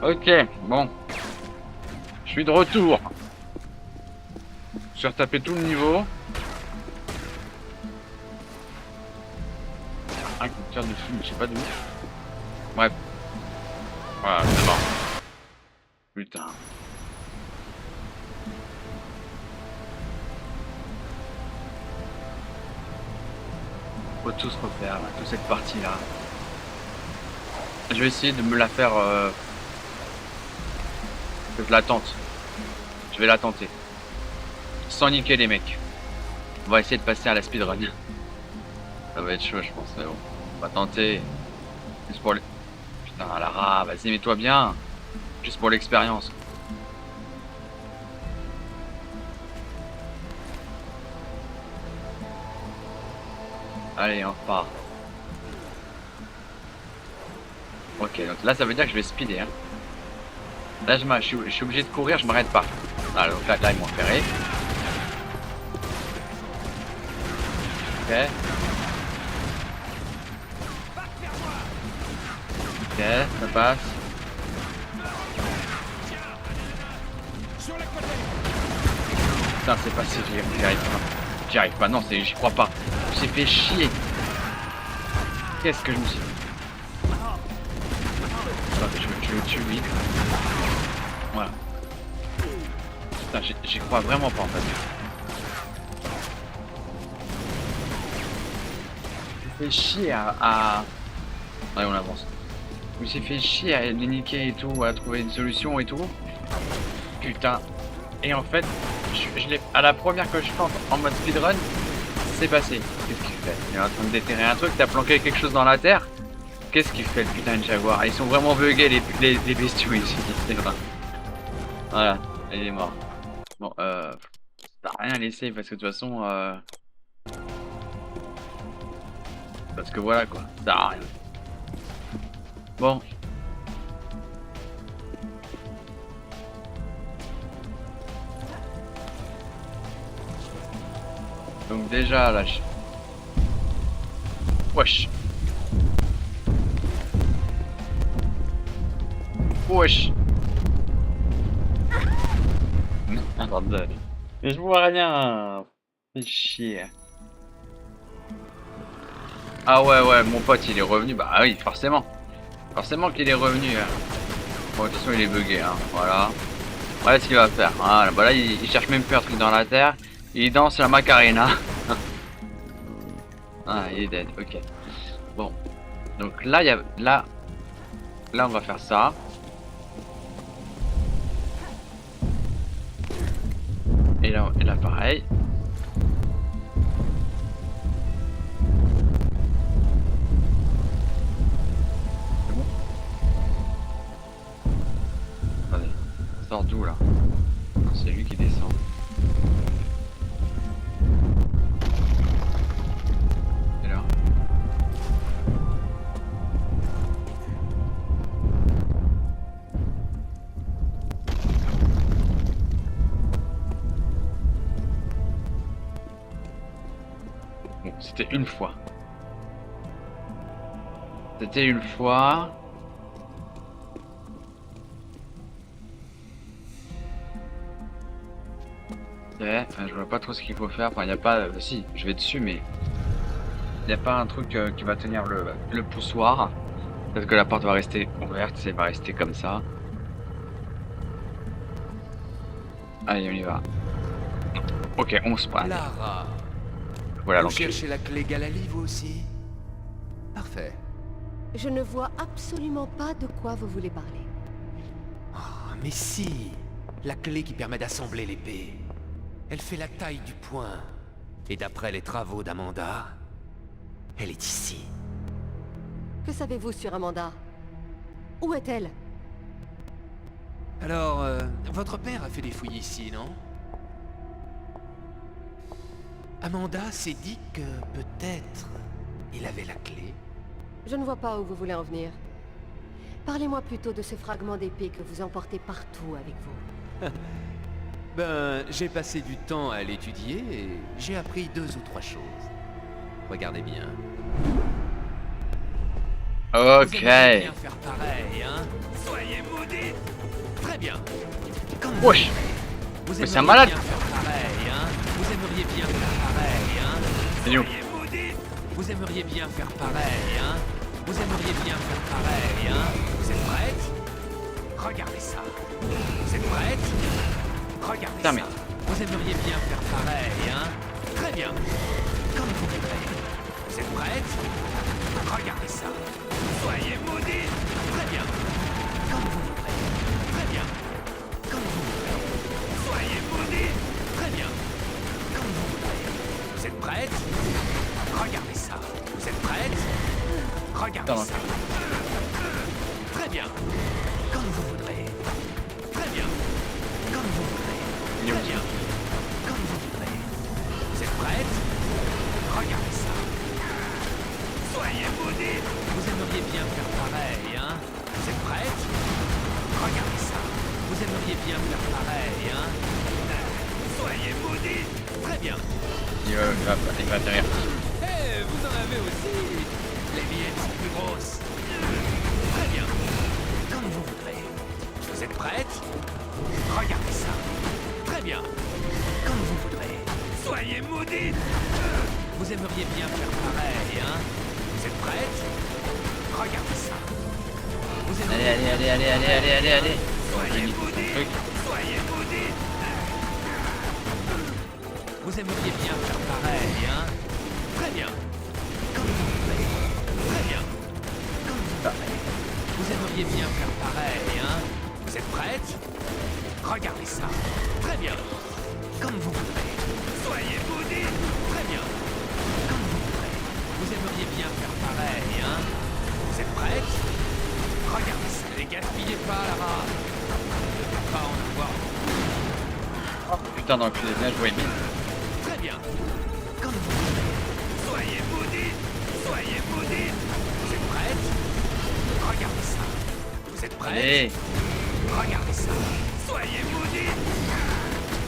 Ok, bon. Je suis de retour. J'ai retapé tout le niveau. Un compteur de film, je sais pas d'où. Bref. Voilà, c'est bon. Putain. Faut tous refaire, là, toute cette partie-là. Je vais essayer de me la faire... que je la tente. Je vais la tenter. Sans niquer les mecs. On va essayer de passer à la speedrun. Ça va être chaud, je pense, mais bon. On va tenter. Juste pour les... Putain, Lara, vas-y, mets-toi bien. Juste pour l'expérience. Allez, on repart. Ok, donc là, ça veut dire que je vais speeder. Hein. Là, je suis obligé de courir, je m'arrête pas. Ah, donc là, ils m'ont ferré. Ok. Ok, ça passe. Putain, c'est passé, j'y arrive pas. J'y arrive pas, non, j'y crois pas. J'ai fait chier. Qu'est-ce que je me suis... Je le tue, lui. Voilà. Putain, j'y crois vraiment pas en fait. Je me suis fait chier à... Allez, on avance. Je me suis fait chier à les niquer et tout, à trouver une solution et tout. Putain. Et en fait, à la première que je tente en mode speedrun, c'est passé. Qu'est-ce qu'il fait? Il est en train de déterrer un truc, t'as planqué quelque chose dans la terre. Qu'est-ce qu'il fait le putain de jaguar? Ils sont vraiment buggés les bestiaux ici. C'est vrai. Voilà, il est mort. Bon, t'as rien laissé parce que de toute façon... Parce que voilà quoi, ça a rien. Bon. Donc déjà là... Wesh. Wesh. Bordel. Mais je vois rien. Fais chier. Ah ouais, mon pote il est revenu. Bah oui, forcément. Forcément qu'il est revenu. Hein. Bon, de toute façon il est bugué. Hein. Voilà. Voilà ce qu'il va faire. Voilà, bah là il cherche même plus un truc dans la terre. Il danse la Macarena. Ah, il est dead. Ok. Bon. Donc là, il y a... Là, on va faire ça. Et là pareil. C'est bon. Attendez. Ça sort d'où là? C'est lui qui descend. Et là. Bon, c'était une fois. C'était une fois. Ouais, je vois pas trop ce qu'il faut faire. Enfin, il n'y a pas... si, je vais dessus, mais... Il n'y a pas un truc qui va tenir le poussoir. Peut-être que la porte va rester ouverte, ça va rester comme ça. Allez, on y va. Ok, on se prend. Lara, Voilà, vous donc... cherchez la clé Galali, vous aussi? Parfait. Je ne vois absolument pas de quoi vous voulez parler. Ah, mais si! La clé qui permet d'assembler l'épée. Elle fait la taille du poing. Et d'après les travaux d'Amanda, elle est ici. Que savez-vous sur Amanda? Où est-elle? Alors, votre père a fait des fouilles ici, non? Amanda s'est dit que peut-être il avait la clé. Je ne vois pas où vous voulez en venir. Parlez-moi plutôt de ce fragment d'épée que vous emportez partout avec vous. Ben, j'ai passé du temps à l'étudier et j'ai appris 2 ou 3 choses. Regardez bien. Ok. Vous allez bien faire pareil, hein? Soyez maudits! bien. Comme vous Wesh. voudrez. Vous Mais c'est un aimeriez malade. bien faire pareil, hein? Vous aimeriez bien faire pareil, hein? Il est où? Soyez maudits. Vous aimeriez bien faire pareil, hein? Vous aimeriez bien faire pareil, hein? Vous êtes prête? Regardez ça. Vous êtes prête? Regardez Putain, ça. mais- Vous aimeriez bien faire pareil, hein? Très bien. Comme vous voudrez. Vous êtes prête? Regardez ça. Soyez maudits. Très bien. Comme vous voudrez. Très bien. Comme vous voudrez. Soyez maudits. Très bien. Comme vous voudrez. Vous êtes prête? Regardez ça. Vous êtes prête? Regardez Attends. ça. Très bien. Comme vous voudrez. Très bien. Comme vous voudrez. Il est où? Très bien. Comme vous voudrez. Vous êtes prête? Regardez ça. Soyez maudits. Vous aimeriez bien faire pareil, hein? Vous êtes prête? Regardez ça. Vous aimeriez bien faire pareil, hein? Soyez maudits. Très bien. Il va atterrir. Eh, vous en avez aussi. Les miennes sont plus grosses. Très bien. Comme vous voudrez. Vous êtes prête? Regardez ça. Très bien. Comme vous voudrez. Soyez maudits. Vous aimeriez bien faire pareil, hein? Vous êtes prête? Regardez ça. Vous Allez. Soyez Limite son maudits. truc. Soyez maudits. Vous aimeriez bien faire pareil, hein? Très bien. Comme vous voudrez. Très bien. Comme vous voudrez. Vous aimeriez bien faire pareil, hein? Vous êtes prête? Regardez ça. Très bien. Comme vous voudrez. Soyez maudits. Très bien. Comme vous voudrez. Vous aimeriez bien faire pareil, hein? Vous êtes prête? Regardez ça. Ne gaspillez pas la rame. Ne devez pas en avoir. Oh putain, dans le cul des neiges, je vois une mine. Très bien. Comme vous voudrez. Soyez maudits. Soyez maudits. Vous êtes prête? Regardez ça. Vous êtes prête? Allez. Regardez ça. Soyez maudits.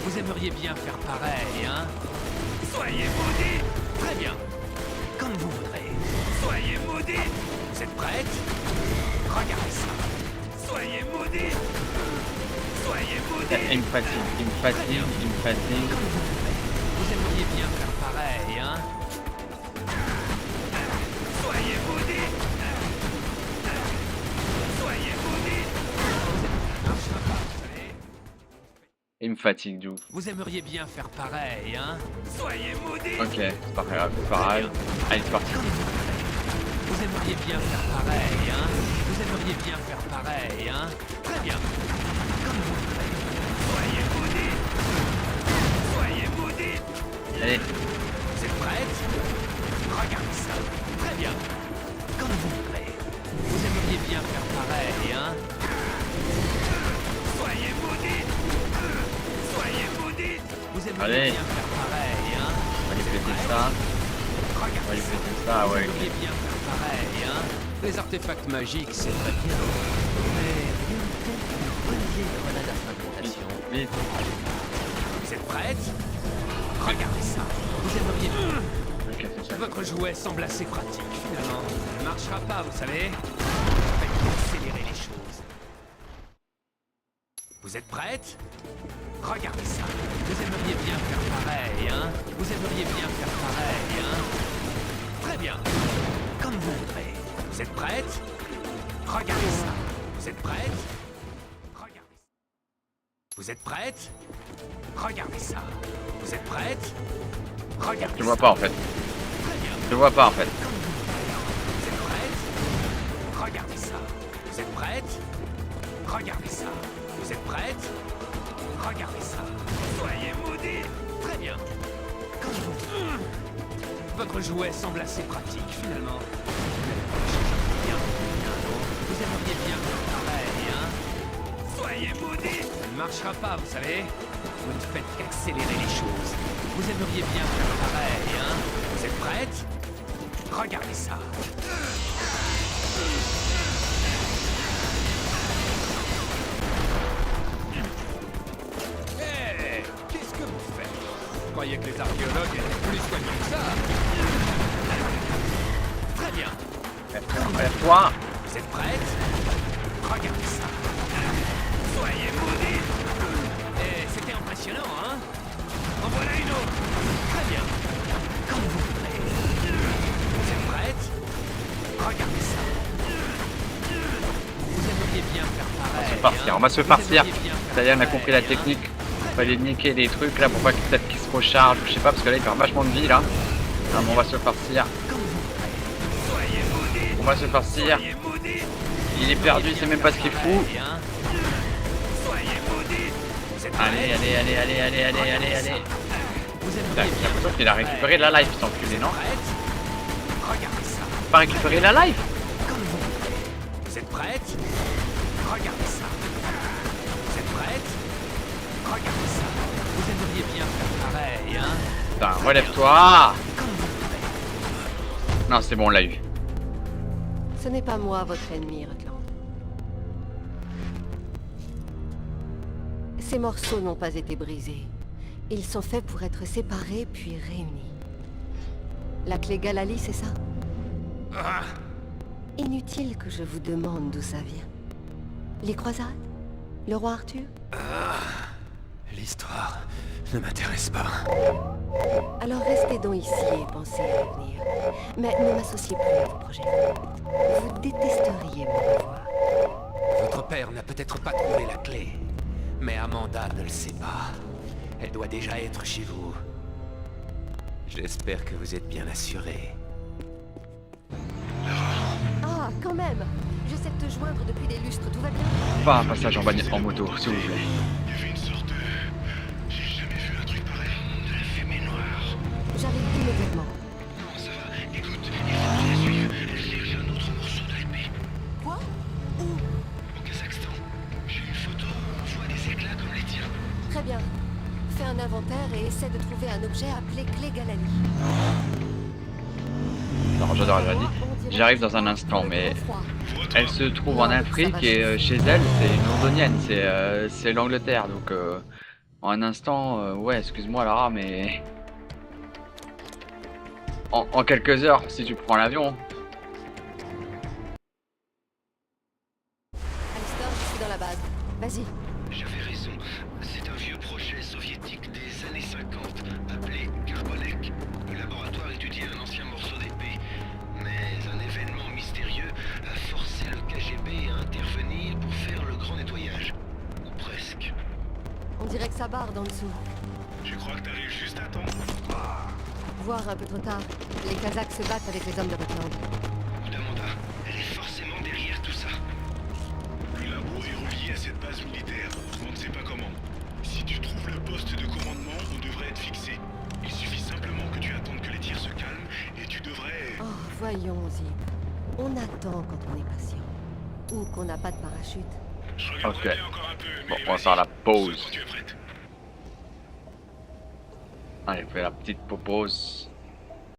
Vous aimeriez bien faire pareil, hein? Soyez maudits. Très bien. Comme vous voudrez. Soyez maudits. Vous êtes prête? Regardez ça. Soyez maudits. Soyez maudits. Il me fatigue. Comme vous voudrez. Vous aimeriez bien faire pareil, hein? Soyez maudits. Soyez maudits. Marchera pas, vous savez. Il me fatigue, du ouf. Vous aimeriez bien faire pareil, hein? Soyez maudits. Ok, c'est pas grave, c'est pas grave. Allez, c'est parti. Comme vous voudrez. Vous aimeriez bien faire pareil, hein? Vous aimeriez bien faire pareil, hein? Très bien. Comme vous voudrez. Soyez maudits. Soyez maudits. Allez. Vous êtes prête? Regardez ça. Très bien. Comme vous voudrez. Vous aimeriez bien faire pareil, hein? Soyez maudits. Soyez maudits. Vous aimeriez Allez. bien faire pareil, hein? On va lui péter ça. On va Regardez lui ça. péter ça, Vous ouais. aimeriez bien faire pareil, hein? Les artefacts magiques, c'est très bien. Mais rien de tel qu'une bonne vieille grenade à fragmentation. Vite. Vous êtes prête? Regardez ça. Vous aimeriez... Ok, c'est ça. Votre jouet semble assez pratique, finalement. Ça ne marchera pas, vous savez. Faites accélérer les choses. Vous êtes prête? Regardez ça. Vous aimeriez bien faire pareil, hein? Vous aimeriez bien faire pareil, hein? Très bien. Comme vous voudrez. Vous êtes prête? Regardez ça. Vous êtes prête? Regardez ça. Vous êtes prête? Regardez ça. Vous êtes prête? Regardez Je vois ça. pas en fait. Très bien. Je vois pas en fait. Comme vous voudrez. Vous êtes prête? Regardez ça. Vous êtes prête? Regardez ça. Vous êtes prête? Regardez ça. Soyez maudits. Très bien. Comme vous. Votre jouet semble assez pratique, finalement. Bien. Vous aimeriez bien faire pareil, hein? Soyez maudits. Ça ne marchera pas, vous savez. Vous ne faites qu'accélérer les choses. Vous aimeriez bien faire pareil, hein? Vous êtes prête? Regardez ça. Hé! Qu'est-ce que vous faites? Je croyais que les archéologues étaient plus soignés que ça. Très bien. Toi. Vous êtes prête? Regardez ça. Soyez maudits. Et c'était impressionnant, hein? En voilà une autre. Très bien. Comme vous voudrez. Vous êtes prêtes? Regardez ça. Vous aimeriez bien faire pareil. Farcir, on va se Vous farcir. aimeriez bien faire Ça y est, on a pareil, compris la hein. technique. Fallait niquer des trucs là pour pas que peut-être qu'ils se rechargent. Je sais pas parce que là il perd vachement de vie là. Ah, mais on va se farcir. Comme vous voudrez. Soyez maudits. On va se farcir. Soyez maudits. Il est perdu, il sait même pas ce qu'il fout. Hein. Soyez maudits. Vous êtes Allez, prêts? allez, allez, allez, allez, allez, Regardez allez, ça. allez. Vous Putain, aimeriez j'ai bien l'impression faire qu'il a pareil, récupéré la hein. life, cet enculé, non? Prête? Regardez ça. Pas récupéré la life? Comme vous voulez. Vous êtes prêtes? Regardez ça. Vous êtes prêtes? Regardez ça. Vous aimeriez bien faire pareil, hein? Putain, relève-toi! Comme vous voulez. Non, c'est bon, on l'a eu. Ce n'est pas moi votre ennemi, Rutland. Ces morceaux n'ont pas été brisés. Ils sont faits pour être séparés puis réunis. La clé Galali, c'est ça? Ah, Inutile que je vous demande d'où ça vient. Les croisades? Le roi Arthur? l'histoire ne m'intéresse pas. Alors restez donc ici et pensez à l'avenir. Mais ne m'associez plus à vos projets. Vous détesteriez me revoir. Votre père n'a peut-être pas trouvé la clé, mais Amanda ne le sait pas. Elle doit déjà être chez vous. J'espère que vous êtes bien assuré. Ah, quand même! J'essaie de te joindre depuis des lustres, tout va bien? Pas un passage en moto, s'il vous plaît. Il y avait une sorte de... J'ai jamais vu un truc pareil. De la fumée noire. J'arrive immédiatement. Non, ça va. Écoute, il faut que je la suive. Elle cherche un autre morceau de l'épée. Quoi? Au Kazakhstan. J'ai une photo où on voit des éclats comme les tiens. Très bien. Fais un inventaire et essaie de trouver un objet appelé clé Galali. Alors, j'adore, j'aurais dit. J'arrive dans un instant, mais elle se trouve en Afrique et chez elle, c'est une londonienne, c'est l'Angleterre. Donc, en un instant, ouais, excuse-moi Lara, mais. En quelques heures, si tu prends l'avion. Alistair, je suis dans la base. Vas-y. J'avais raison. C'est un vieux projet soviétique des années 50, appelé Carbolek. Le laboratoire étudiait un ancien morceau d'épée. Mais un événement mystérieux a forcé le KGB à intervenir pour faire le grand nettoyage. Ou presque. On dirait que ça barre en dessous. Je crois que t'arrives juste à temps. Voir un peu trop tard. Les Kazakhs se battent avec les hommes de Rutland. Amanda, elle est forcément derrière tout ça. Le labo est relié à cette base militaire. On ne sait pas comment. Si tu trouves le poste de commandement, on devrait être fixé. Il suffit simplement que tu attendes que les tirs se calment et tu devrais... Oh, voyons, Zip. On attend quand on est patient. Ou qu'on n'a pas de parachute. Je Ok. regarderai bien encore un peu, Bon, mais on va vas-y, faire la pause. saute quand tu es prête. Allez, on fait la petite pause.